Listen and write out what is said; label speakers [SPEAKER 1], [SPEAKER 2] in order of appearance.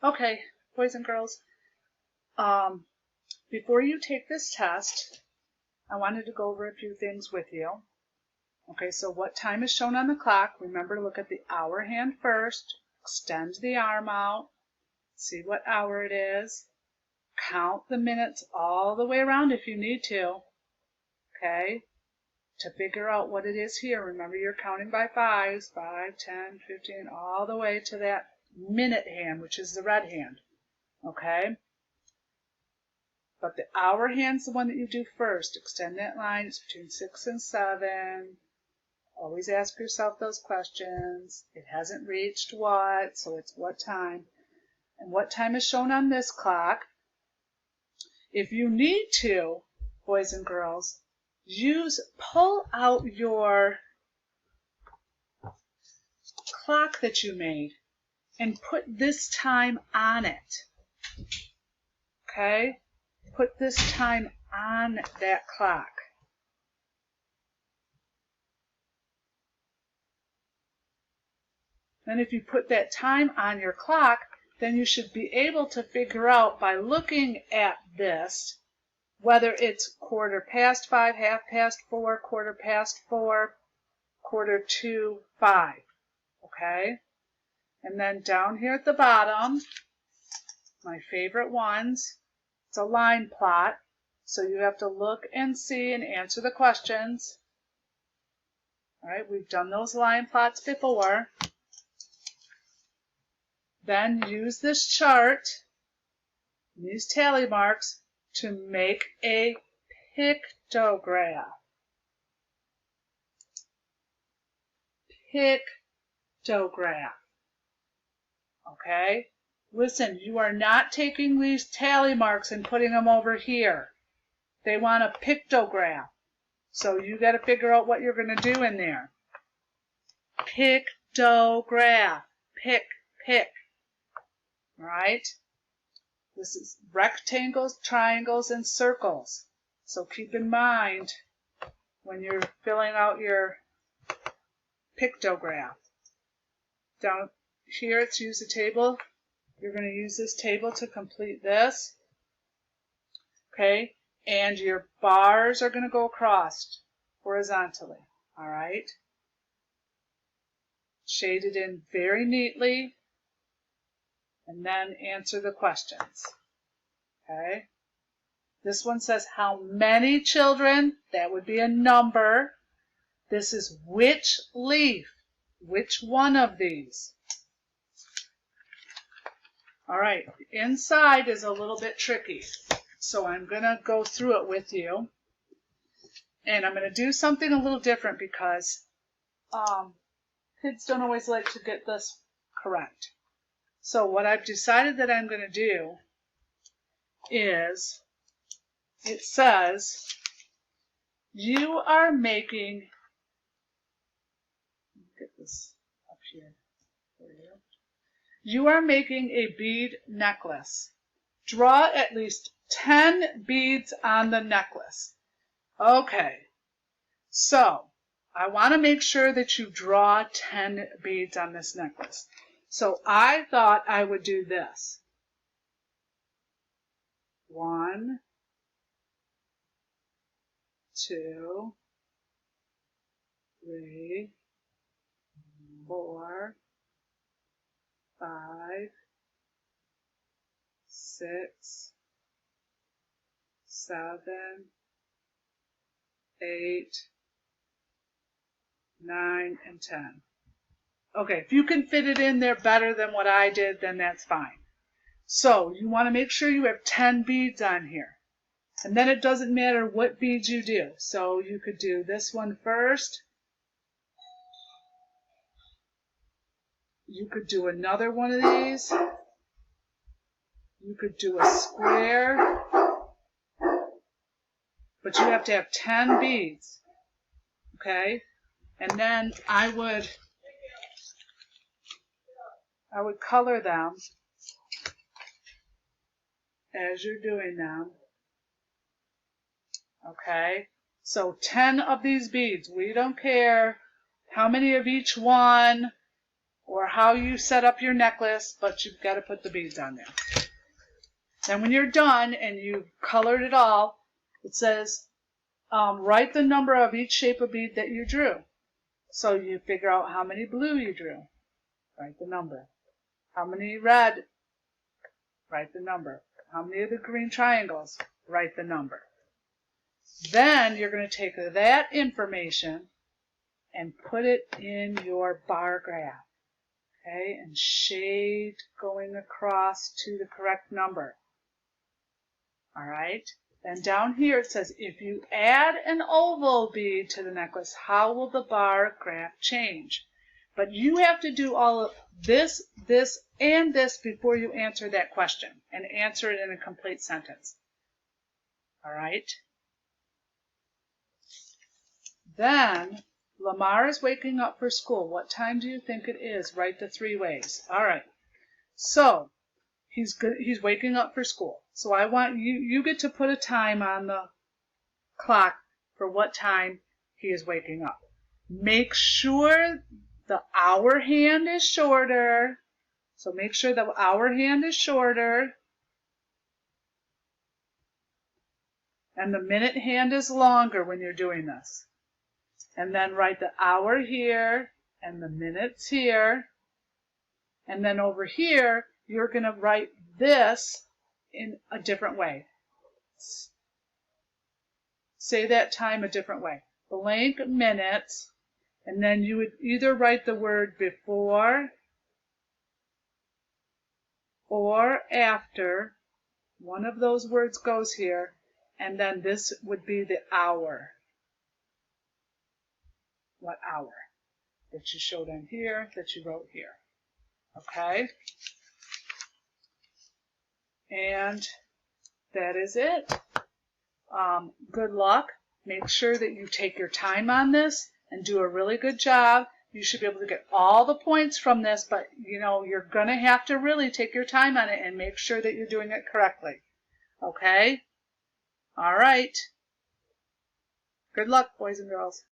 [SPEAKER 1] Okay, boys and girls, before you take this test, I wanted to go over a few things with you. Okay, so what time is shown on the clock? Remember to look at the hour hand first, extend the arm out, see what hour it is, count the minutes all the way around if you need to, okay, to figure out what it is here. Remember you're counting by fives, 5, 10, 15, all the way to that minute hand, which is the red hand, okay? But the hour hand's the one that you do first. Extend that line. It's between 6 and 7. Always ask yourself those questions. It hasn't reached what, so it's what time. And what time is shown on this clock. If you need to, boys and girls, pull out your clock that you made and put this time on it. Okay? Put this time on that clock. Then if you put that time on your clock, then you should be able to figure out by looking at this whether it's 5:15, 4:30, 4:15, 4:45, okay? And then down here at the bottom, my favorite ones, it's a line plot. So you have to look and see and answer the questions. All right, we've done those line plots before. Then use this chart, these tally marks, to make a pictograph. Pictograph. Okay? Listen, you are not taking these tally marks and putting them over here. They want a pictograph. So you got to figure out what you're going to do in there. Pictograph. Pick. All right? This is rectangles, triangles, and circles. So keep in mind when you're filling out your pictograph. Down here, it's use a table. You're going to use this table to complete this. Okay? And your bars are going to go across horizontally. All right? Shade it in very neatly. And then answer the questions. Okay? This one says how many children? That would be a number. This is which leaf? Which one of these? All right, the inside is a little bit tricky. So I'm going to go through it with you. And I'm going to do something a little different because kids don't always like to get this correct. So what I've decided that I'm going to do is, it says, you are making, get this up here for you. You are making a bead necklace. Draw at least 10 beads on the necklace. Okay, so I want to make sure that you draw 10 beads on this necklace. So I thought I would do this. 1, 2, 3, 4, 5, 6, 7, 8, 9, and 10. Okay, if you can fit it in there better than what I did, then that's fine. So you want to make sure you have 10 beads on here. And then it doesn't matter what beads you do. So you could do this one first. You could do another one of these. You could do a square. But you have to have 10 beads. Okay? And then I would color them as you're doing them. Okay? So 10 of these beads. We don't care how many of each one or how you set up your necklace, but you've got to put the beads on there. Then when you're done and you've colored it all, it says write the number of each shape of bead that you drew. So you figure out how many blue you drew, write the number. How many red, write the number. How many of the green triangles, write the number. Then you're going to take that information and put it in your bar graph. Okay, and shade going across to the correct number. All right, then down here it says, if you add an oval bead to the necklace, how will the bar graph change? But you have to do all of this, and this before you answer that question, and answer it in a complete sentence. All right? Then, Lamar is waking up for school. What time do you think it is? Write the 3 ways. All right. So, he's waking up for school. So I want you get to put a time on the clock for what time he is waking up. Make sure the hour hand is shorter. So make sure the hour hand is shorter. And the minute hand is longer when you're doing this. And then write the hour here and the minutes here. And then over here, you're going to write this in a different way. Say that time a different way. Blank minutes. And then you would either write the word before or after. One of those words goes here. And then this would be the hour. What hour that you showed on here, that you wrote here. Okay? And that is it. Good luck. Make sure that you take your time on this and do a really good job. You should be able to get all the points from this, but you're going to have to really take your time on it and make sure that you're doing it correctly. Okay? All right. Good luck, boys and girls.